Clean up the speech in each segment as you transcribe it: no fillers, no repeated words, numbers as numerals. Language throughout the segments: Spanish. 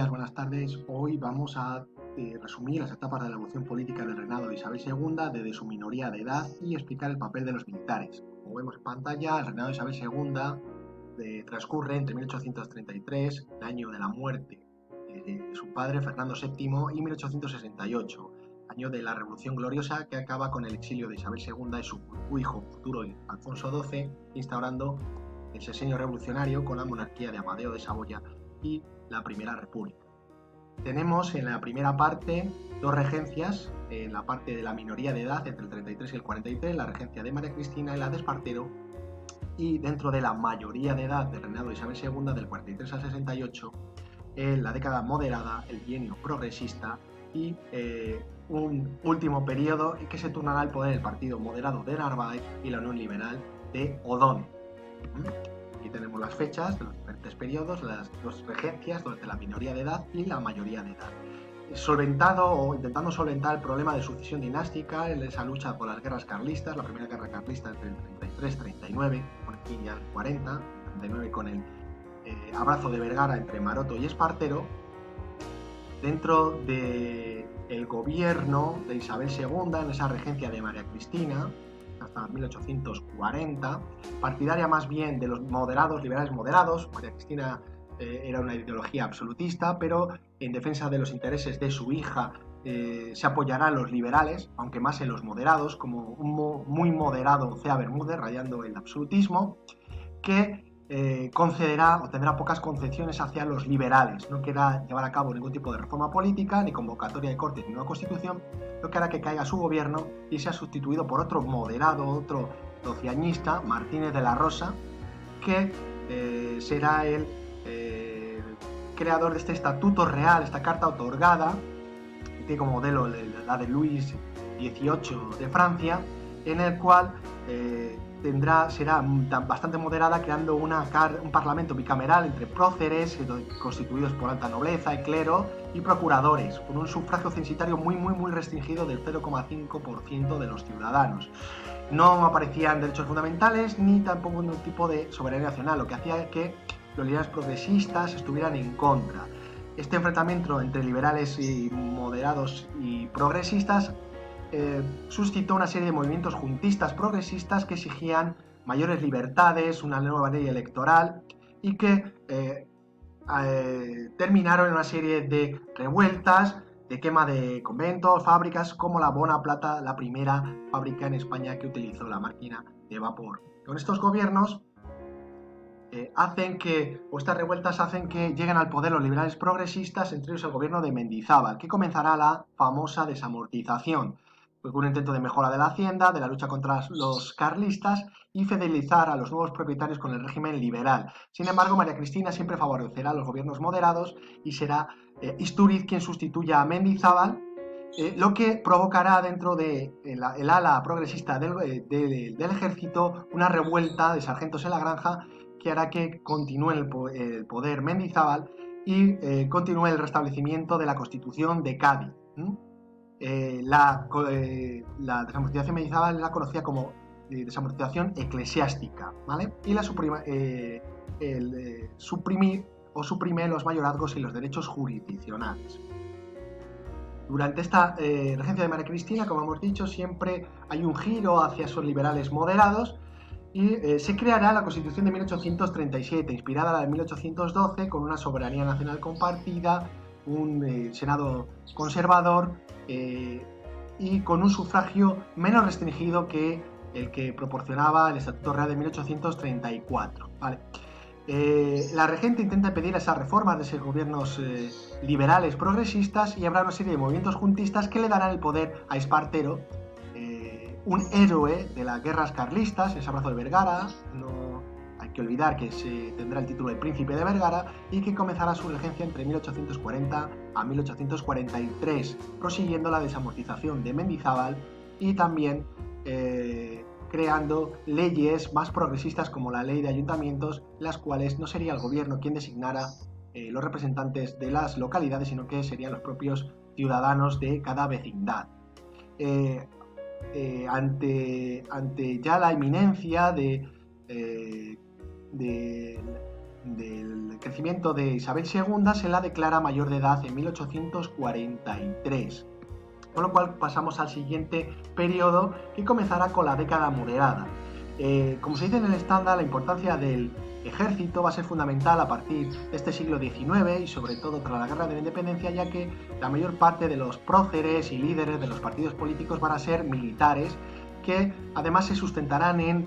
días, buenas tardes. Hoy vamos a resumir las etapas de la evolución política del reinado de Isabel II desde su minoría de edad y explicar el papel de los militares. Como vemos en pantalla, el reinado de Isabel II transcurre entre 1833, el año de la muerte de su padre Fernando VII, y 1868, año de la Revolución Gloriosa que acaba con el exilio de Isabel II y su hijo futuro Alfonso XII, instaurando el sexenio revolucionario con la monarquía de Amadeo de Saboya y la Primera República. Tenemos en la primera parte dos regencias, en la parte de la minoría de edad, entre el 33 y el 43, la regencia de María Cristina y la de Espartero, y dentro de la mayoría de edad del reinado de Isabel II, del 43 al 68, la década moderada, el bienio progresista y un último periodo que se turnará al poder el partido moderado de Narváez y la Unión Liberal de O'Donnell. Aquí tenemos las fechas de los diferentes periodos, las dos regencias durante la minoría de edad y la mayoría de edad. Solventado o intentando solventar el problema de sucesión dinástica en esa lucha por las guerras carlistas, la primera guerra carlista entre el 33 y 39, por aquí ya el 40, 39 con el abrazo de Vergara entre Maroto y Espartero. Dentro del gobierno de Isabel II, en esa regencia de María Cristina, hasta 1840, partidaria más bien de los moderados, liberales moderados. María Cristina era una ideología absolutista, pero en defensa de los intereses de su hija se apoyará a los liberales, aunque más en los moderados, como un muy moderado Cea Bermúdez, rayando el absolutismo, que concederá o tendrá pocas concesiones hacia los liberales. No quiera llevar a cabo ningún tipo de reforma política, ni convocatoria de cortes, ni nueva constitución, lo que hará que caiga su gobierno y sea sustituido por otro moderado, otro dociañista, Martínez de la Rosa, que será el creador de este estatuto real, esta carta otorgada, que tiene como modelo la de Luis XVIII de Francia, en el cual será bastante moderada, creando un parlamento bicameral entre próceres, constituidos por alta nobleza y clero, y procuradores, con un sufragio censitario muy restringido del 0,5% de los ciudadanos. No aparecían derechos fundamentales ni tampoco ningún tipo de soberanía nacional, lo que hacía que los liberales progresistas estuvieran en contra. Este enfrentamiento entre liberales y moderados y progresistas suscitó una serie de movimientos juntistas progresistas que exigían mayores libertades, una nueva ley electoral, y que terminaron en una serie de revueltas, de quema de conventos, fábricas, como la Bona Plata, la primera fábrica en España que utilizó la máquina de vapor. Con estos gobiernos estas revueltas hacen que lleguen al poder los liberales progresistas, entre ellos el gobierno de Mendizábal, que comenzará la famosa desamortización, con un intento de mejora de la hacienda, de la lucha contra los carlistas y fidelizar a los nuevos propietarios con el régimen liberal. Sin embargo, María Cristina siempre favorecerá a los gobiernos moderados y será Istúriz quien sustituya a Mendizábal, lo que provocará dentro del ala progresista del ejército una revuelta de sargentos en la granja que hará que continúe el poder Mendizábal y continúe el restablecimiento de la Constitución de Cádiz. La desamortización Mendizábal la conocía como desamortización eclesiástica, ¿vale? Y la suprime los mayorazgos y los derechos jurisdiccionales. Durante esta regencia de María Cristina, como hemos dicho, siempre hay un giro hacia esos liberales moderados y se creará la Constitución de 1837, inspirada en la de 1812, con una soberanía nacional compartida, un Senado conservador y con un sufragio menos restringido que el que proporcionaba el Estatuto Real de 1834. ¿Vale? La regente intenta pedir esas reformas de esos gobiernos liberales progresistas, y habrá una serie de movimientos juntistas que le darán el poder a Espartero, un héroe de las guerras carlistas, ese abrazo de Vergara. No hay que olvidar que se tendrá el título de príncipe de Vergara y que comenzará su regencia entre 1840 a 1843, prosiguiendo la desamortización de Mendizábal y también creando leyes más progresistas como la ley de ayuntamientos, las cuales no sería el gobierno quien designara los representantes de las localidades, sino que serían los propios ciudadanos de cada vecindad. Ante ya la inminencia de del crecimiento de Isabel II se la declara mayor de edad en 1843. Con lo cual pasamos al siguiente periodo, que comenzará con la década moderada. Como se dice en el estándar, la importancia del ejército va a ser fundamental a partir de este siglo XIX y sobre todo tras la Guerra de la Independencia, ya que la mayor parte de los próceres y líderes de los partidos políticos van a ser militares, que además se sustentarán en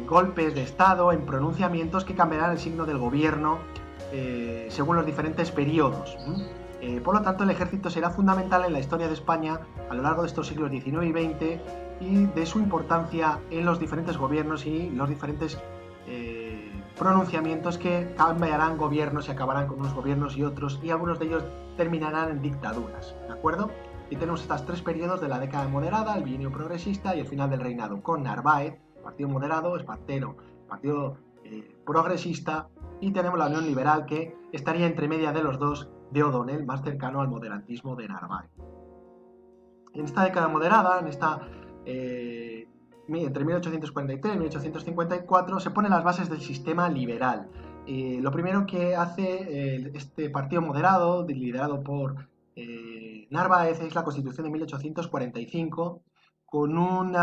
golpes de Estado, en pronunciamientos que cambiarán el signo del gobierno según los diferentes periodos. Por lo tanto, el ejército será fundamental en la historia de España a lo largo de estos siglos XIX y XX y de su importancia en los diferentes gobiernos y los diferentes pronunciamientos que cambiarán gobiernos y acabarán con unos gobiernos y otros, y algunos de ellos terminarán en dictaduras, ¿de acuerdo? Y tenemos estos tres periodos de la década moderada, el bienio progresista y el final del reinado, con Narváez, partido moderado, Espartero, partido progresista, y tenemos la Unión Liberal, que estaría entre media de los dos, de O'Donnell, más cercano al moderantismo de Narváez. En esta década moderada, entre 1843 y 1854, se ponen las bases del sistema liberal. Lo primero que hace este partido moderado, liderado por Narváez, es la Constitución de 1845, con un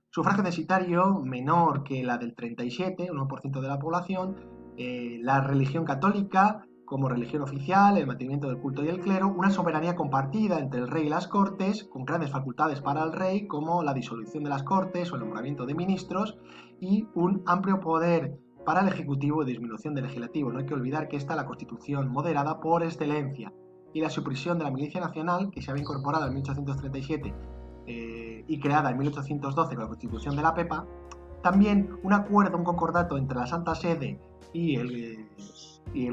sufragio censitario menor que la del 37, 1% de la población, la religión católica como religión oficial, el mantenimiento del culto y el clero, una soberanía compartida entre el rey y las cortes, con grandes facultades para el rey, como la disolución de las cortes o el nombramiento de ministros, y un amplio poder para el ejecutivo y disminución del legislativo. No hay que olvidar que esta es la constitución moderada por excelencia, y la supresión de la milicia nacional, que se había incorporado en 1837 y creada en 1812 con la constitución de la Pepa. También un acuerdo, un concordato entre la Santa Sede y el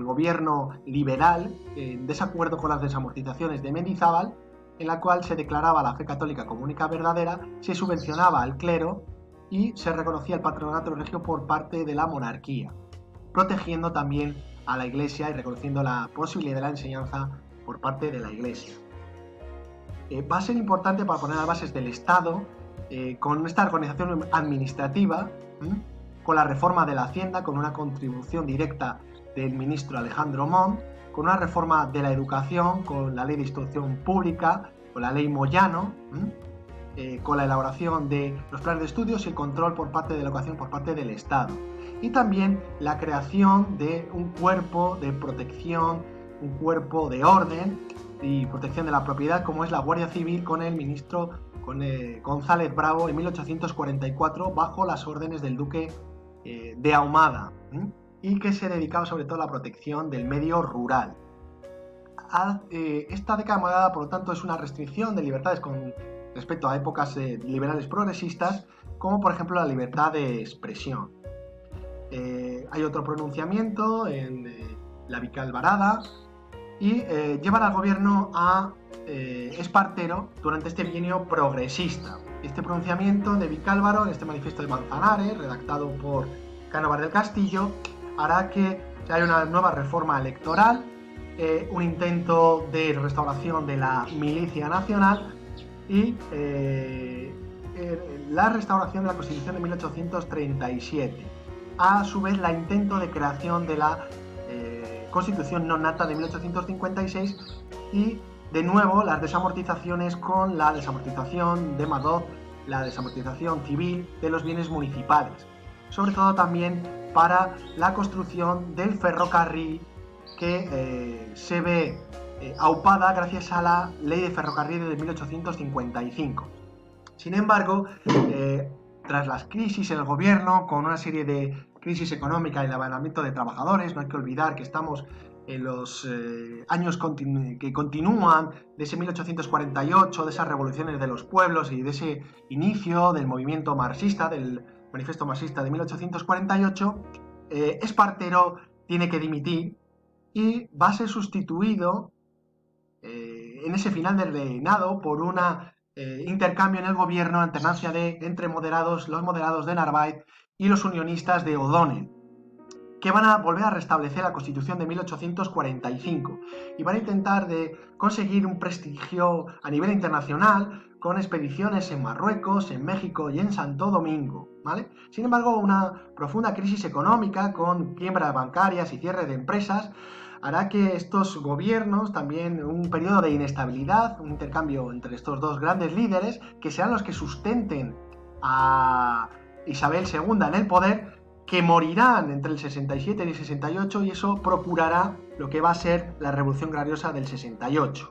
gobierno liberal, en desacuerdo con las desamortizaciones de Mendizábal, en la cual se declaraba la fe católica como única verdadera, se subvencionaba al clero y se reconocía el patronato religioso por parte de la monarquía, protegiendo también a la Iglesia y reconociendo la posibilidad de la enseñanza por parte de la Iglesia. Va a ser importante para poner las bases del Estado, con esta organización administrativa, con la reforma de la Hacienda, con una contribución directa del ministro Alejandro Montt, con una reforma de la educación, con la ley de instrucción pública, con la ley Moyano, con la elaboración de los planes de estudios y el control por parte de la educación por parte del Estado. Y también la creación de un cuerpo de protección, un cuerpo de orden y protección de la propiedad, como es la Guardia Civil, con el ministro González Bravo en 1844, bajo las órdenes del duque de Ahumada, y que se dedicaba sobre todo a la protección del medio rural. Esta década moderada, por lo tanto, es una restricción de libertades con respecto a épocas liberales progresistas, como por ejemplo la libertad de expresión. Hay otro pronunciamiento en la Vicalvarada, y llevan al gobierno a Espartero durante este bienio progresista. Este pronunciamiento de Vicálvaro, en este manifiesto de Manzanares, redactado por Cánovas del Castillo, hará que haya una nueva reforma electoral, un intento de restauración de la milicia nacional y la restauración de la Constitución de 1837. A su vez, el intento de creación de la Constitución non nata de 1856 y, de nuevo, las desamortizaciones con la desamortización de Madoz, la desamortización civil de los bienes municipales. Sobre todo también para la construcción del ferrocarril, que se ve aupada gracias a la ley de ferrocarriles de 1855. Sin embargo, tras las crisis en el gobierno, con una serie de crisis económica y el abandonamiento de trabajadores, no hay que olvidar que estamos en los años que continúan de ese 1848, de esas revoluciones de los pueblos y de ese inicio del movimiento marxista, del manifiesto marxista de 1848, Espartero tiene que dimitir y va a ser sustituido en ese final del reinado por un intercambio en el gobierno, alternancia entre moderados, los moderados de Narváez y los unionistas de O'Donnell, que van a volver a restablecer la Constitución de 1845 y van a intentar de conseguir un prestigio a nivel internacional con expediciones en Marruecos, en México y en Santo Domingo, ¿vale? Sin embargo, una profunda crisis económica con quiebras bancarias y cierre de empresas hará que estos gobiernos, también un periodo de inestabilidad, un intercambio entre estos dos grandes líderes, que sean los que sustenten a Isabel II en el poder, que morirán entre el 67 y el 68, y eso procurará lo que va a ser la Revolución Gloriosa del 68.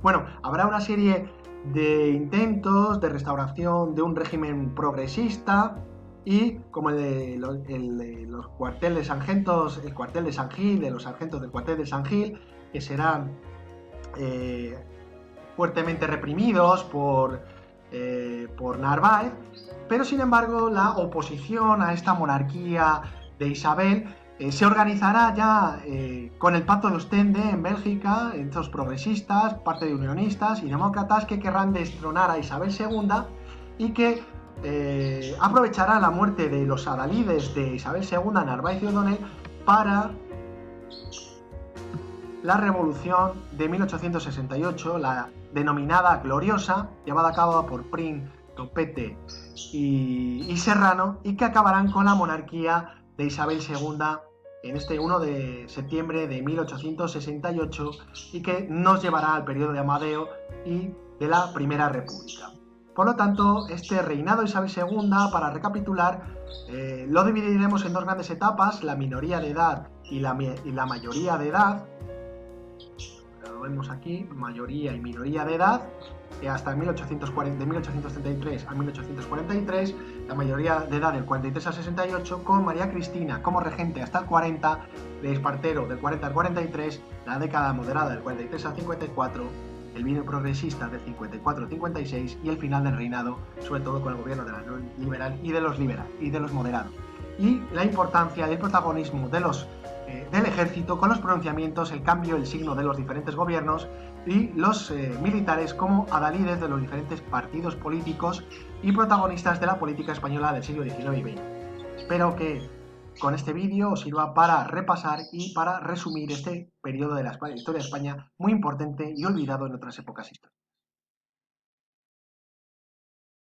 Bueno, habrá una serie de intentos de restauración de un régimen progresista, y como el de los cuarteles sargentos, el cuartel de San Gil, de los sargentos del cuartel de San Gil, que serán fuertemente reprimidos por Narváez, pero sin embargo la oposición a esta monarquía de Isabel se organizará ya con el Pacto de Ostende en Bélgica, estos progresistas, parte de unionistas y demócratas que querrán destronar a Isabel II, y que aprovechará la muerte de los adalides de Isabel II, Narváez y O'Donnell, para la revolución de 1868, la denominada Gloriosa, llevada a cabo por Prim, Topete y Serrano, y que acabarán con la monarquía de Isabel II en este 1 de septiembre de 1868, y que nos llevará al periodo de Amadeo y de la Primera República. Por lo tanto, este reinado de Isabel II, para recapitular, lo dividiremos en dos grandes etapas: la minoría de edad y la mayoría de edad. Lo vemos aquí, mayoría y minoría de edad, hasta 1840, de 1833 a 1843, la mayoría de edad del 43 al 68, con María Cristina como regente hasta el 40, de Espartero del 40 al 43, la década moderada del 43 al 54, el vino progresista del 54 al 56 y el final del reinado, sobre todo con el gobierno de la liberal y de los moderados. Y la importancia del protagonismo del ejército, con los pronunciamientos, el cambio, el signo de los diferentes gobiernos y los militares como adalides de los diferentes partidos políticos y protagonistas de la política española del siglo XIX y XX. Espero que con este vídeo os sirva para repasar y para resumir este periodo de la historia de España, muy importante y olvidado en otras épocas históricas.